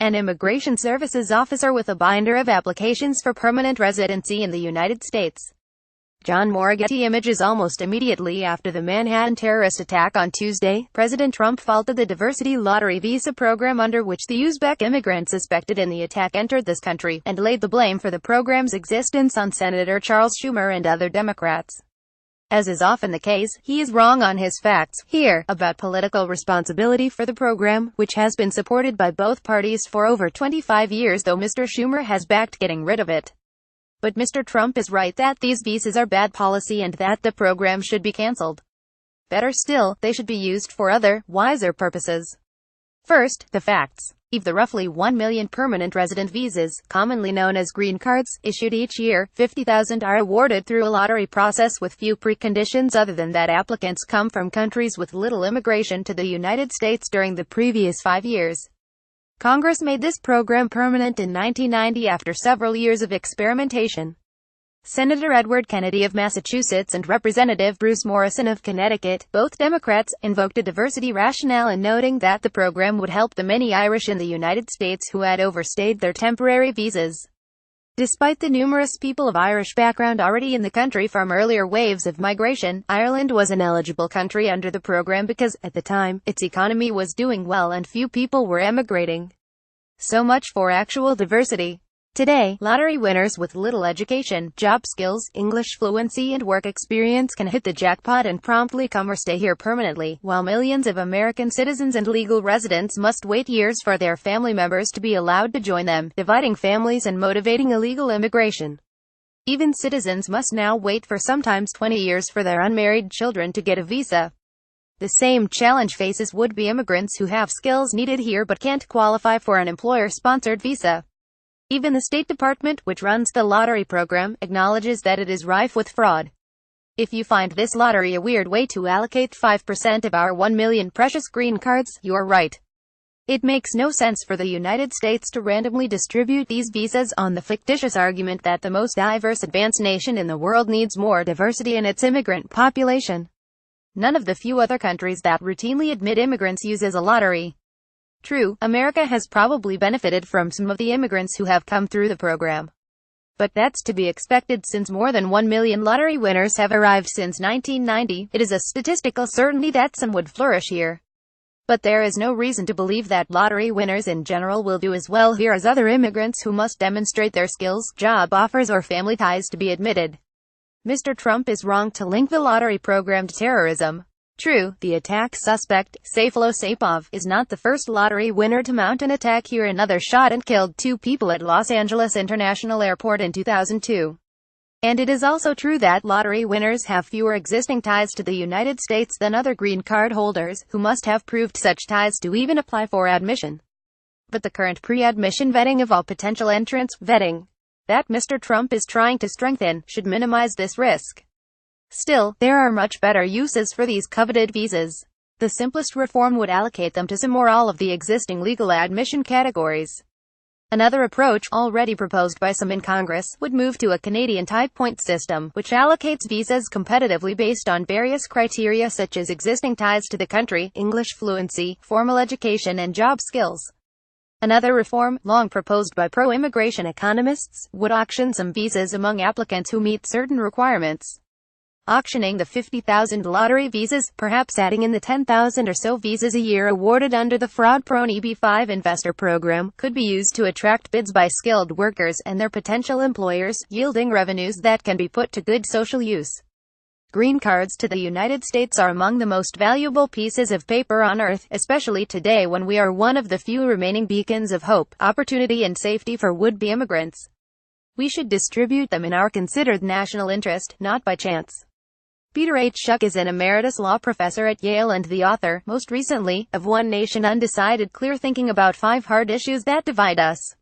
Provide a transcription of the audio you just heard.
an immigration services officer with a binder of applications for permanent residency in the United States. John Morgetti images. Almost immediately after the Manhattan terrorist attack on Tuesday, President Trump faulted the diversity lottery visa program under which the Uzbek immigrant suspected in the attack entered this country, and laid the blame for the program's existence on Senator Charles Schumer and other Democrats. As is often the case, he is wrong on his facts here about political responsibility for the program, which has been supported by both parties for over 25 years, though Mr. Schumer has backed getting rid of it. But Mr. Trump is right that these visas are bad policy and that the program should be cancelled. Better still, they should be used for other, wiser purposes. First, the facts. Of the roughly 1 million permanent resident visas, commonly known as green cards, issued each year, 50,000 are awarded through a lottery process with few preconditions other than that applicants come from countries with little immigration to the United States during the previous 5 years. Congress made this program permanent in 1990 after several years of experimentation. Senator Edward Kennedy of Massachusetts and Representative Bruce Morrison of Connecticut, both Democrats, invoked a diversity rationale in noting that the program would help the many Irish in the United States who had overstayed their temporary visas. Despite the numerous people of Irish background already in the country from earlier waves of migration, Ireland was an eligible country under the program because, at the time, its economy was doing well and few people were emigrating. So much for actual diversity. Today, lottery winners with little education, job skills, English fluency and work experience can hit the jackpot and promptly come or stay here permanently, while millions of American citizens and legal residents must wait years for their family members to be allowed to join them, dividing families and motivating illegal immigration. Even citizens must now wait for sometimes 20 years for their unmarried children to get a visa. The same challenge faces would-be immigrants who have skills needed here but can't qualify for an employer-sponsored visa. Even the State Department, which runs the lottery program, acknowledges that it is rife with fraud. If you find this lottery a weird way to allocate 5% of our 1 million precious green cards, you're right. It makes no sense for the United States to randomly distribute these visas on the fictitious argument that the most diverse advanced nation in the world needs more diversity in its immigrant population. None of the few other countries that routinely admit immigrants uses a lottery. True, America has probably benefited from some of the immigrants who have come through the program. But that's to be expected since more than 1 million lottery winners have arrived since 1990. It is a statistical certainty that some would flourish here. But there is no reason to believe that lottery winners in general will do as well here as other immigrants who must demonstrate their skills, job offers or family ties to be admitted. Mr. Trump is wrong to link the lottery program to terrorism. True, the attack suspect, Sayfullo Saipov, is not the first lottery winner to mount an attack here. Another shot and killed 2 people at Los Angeles International Airport in 2002. And it is also true that lottery winners have fewer existing ties to the United States than other green card holders, who must have proved such ties to even apply for admission. But the current pre-admission vetting of all potential entrants, vetting that Mr. Trump is trying to strengthen, should minimize this risk. Still, there are much better uses for these coveted visas. The simplest reform would allocate them to some or all of the existing legal admission categories. Another approach, already proposed by some in Congress, would move to a Canadian-type point system, which allocates visas competitively based on various criteria such as existing ties to the country, English fluency, formal education and job skills. Another reform, long proposed by pro-immigration economists, would auction some visas among applicants who meet certain requirements. Auctioning the 50,000 lottery visas, perhaps adding in the 10,000 or so visas a year awarded under the fraud-prone EB-5 investor program, could be used to attract bids by skilled workers and their potential employers, yielding revenues that can be put to good social use. Green cards to the United States are among the most valuable pieces of paper on earth, especially today when we are one of the few remaining beacons of hope, opportunity and safety for would-be immigrants. We should distribute them in our considered national interest, not by chance. Peter H. Schuck is an emeritus law professor at Yale and the author, most recently, of One Nation Undecided: Clear Thinking About 5 Hard Issues That Divide Us.